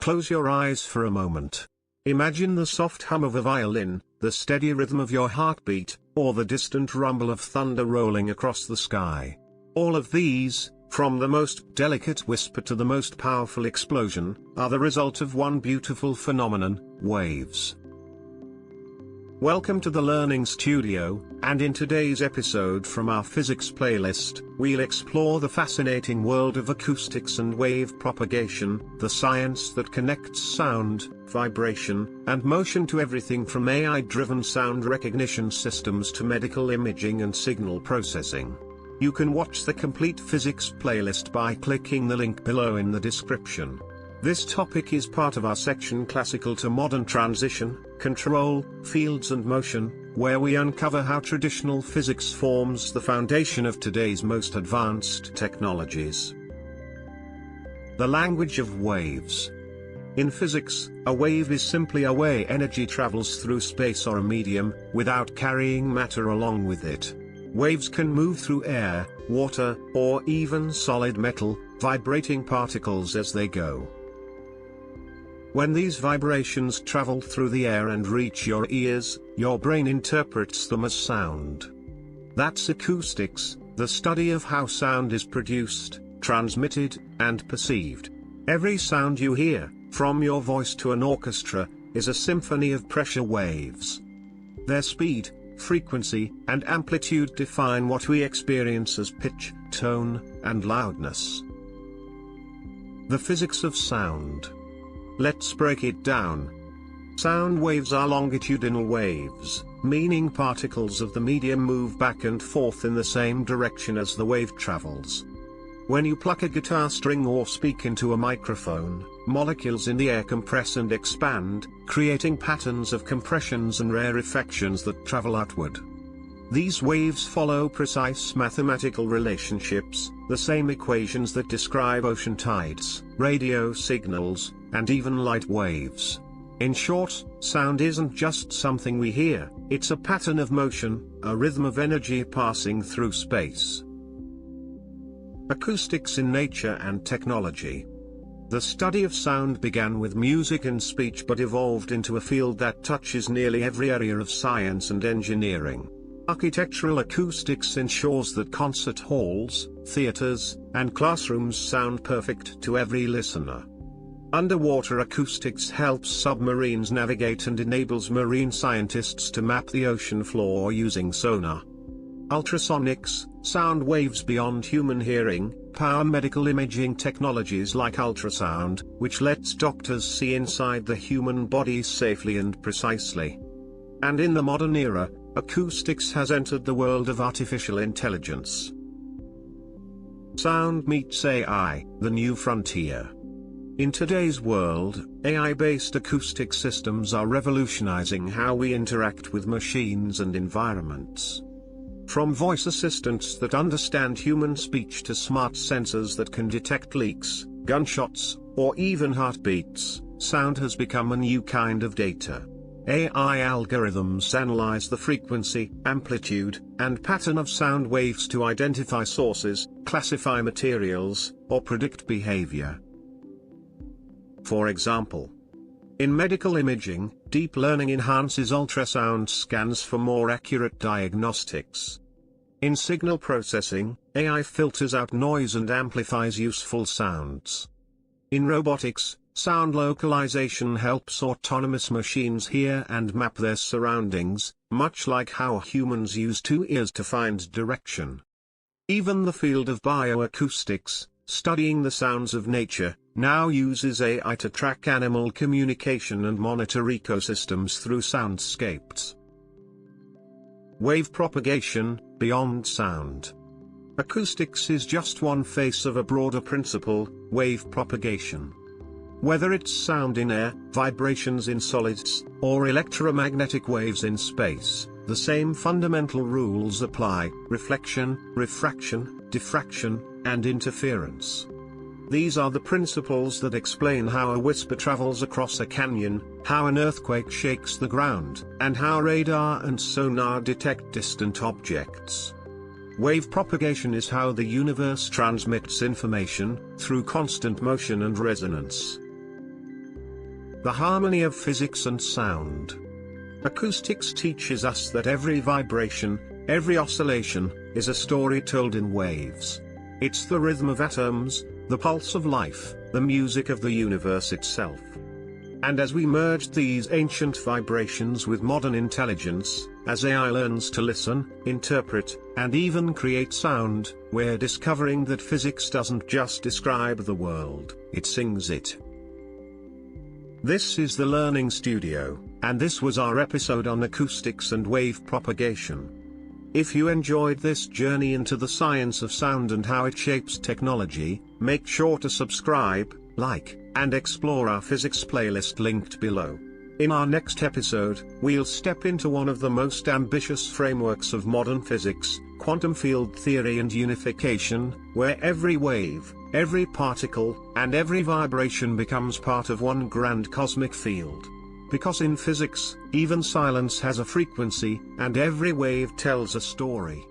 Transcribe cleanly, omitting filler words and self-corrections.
Close your eyes for a moment. Imagine the soft hum of a violin, the steady rhythm of your heartbeat, or the distant rumble of thunder rolling across the sky. All of these, from the most delicate whisper to the most powerful explosion, are the result of one beautiful phenomenon: waves. Welcome to the Learning Studio, and in today's episode from our physics playlist, we'll explore the fascinating world of acoustics and wave propagation, the science that connects sound, vibration, and motion to everything from AI-driven sound recognition systems to medical imaging and signal processing. You can watch the complete physics playlist by clicking the link below in the description. This topic is part of our section Classical to Modern Transition, Control, Fields and Motion, where we uncover how traditional physics forms the foundation of today's most advanced technologies. The language of waves. In physics, a wave is simply a way energy travels through space or a medium, without carrying matter along with it. Waves can move through air, water, or even solid metal, vibrating particles as they go. When these vibrations travel through the air and reach your ears, your brain interprets them as sound. That's acoustics, the study of how sound is produced, transmitted, and perceived. Every sound you hear, from your voice to an orchestra, is a symphony of pressure waves. Their speed, frequency, and amplitude define what we experience as pitch, tone, and loudness. The physics of sound. Let's break it down. Sound waves are longitudinal waves, meaning particles of the medium move back and forth in the same direction as the wave travels. When you pluck a guitar string or speak into a microphone, molecules in the air compress and expand, creating patterns of compressions and rarefactions that travel outward. These waves follow precise mathematical relationships, the same equations that describe ocean tides, radio signals, and even light waves. In short, sound isn't just something we hear, it's a pattern of motion, a rhythm of energy passing through space. Acoustics in nature and technology. The study of sound began with music and speech but evolved into a field that touches nearly every area of science and engineering. Architectural acoustics ensures that concert halls, theaters, and classrooms sound perfect to every listener. Underwater acoustics helps submarines navigate and enables marine scientists to map the ocean floor using sonar. Ultrasonics, sound waves beyond human hearing, power medical imaging technologies like ultrasound, which lets doctors see inside the human body safely and precisely. And in the modern era, acoustics has entered the world of artificial intelligence. Sound meets AI, the new frontier. In today's world, AI-based acoustic systems are revolutionizing how we interact with machines and environments. From voice assistants that understand human speech to smart sensors that can detect leaks, gunshots, or even heartbeats, sound has become a new kind of data. AI algorithms analyze the frequency, amplitude, and pattern of sound waves to identify sources, classify materials, or predict behavior. For example, in medical imaging, deep learning enhances ultrasound scans for more accurate diagnostics. In signal processing, AI filters out noise and amplifies useful sounds. In robotics, sound localization helps autonomous machines hear and map their surroundings, much like how humans use two ears to find direction. Even the field of bioacoustics, studying the sounds of nature, now uses AI to track animal communication and monitor ecosystems through soundscapes. Wave propagation, beyond sound. Acoustics is just one face of a broader principle, wave propagation. Whether it's sound in air, vibrations in solids, or electromagnetic waves in space, the same fundamental rules apply: reflection, refraction, diffraction, and interference. These are the principles that explain how a whisper travels across a canyon, how an earthquake shakes the ground, and how radar and sonar detect distant objects. Wave propagation is how the universe transmits information, through constant motion and resonance. the harmony of physics and sound. Acoustics teaches us that every vibration, every oscillation, is a story told in waves. It's the rhythm of atoms, the pulse of life, the music of the universe itself. And as we merge these ancient vibrations with modern intelligence, as AI learns to listen, interpret, and even create sound, we're discovering that physics doesn't just describe the world, it sings it. This is the Learning Studio, and this was our episode on acoustics and wave propagation. If you enjoyed this journey into the science of sound and how it shapes technology, make sure to subscribe, like, and explore our physics playlist linked below. In our next episode, we'll step into one of the most ambitious frameworks of modern physics, quantum field theory and unification, where every wave, every particle, and every vibration becomes part of one grand cosmic field. Because in physics, even silence has a frequency, and every wave tells a story.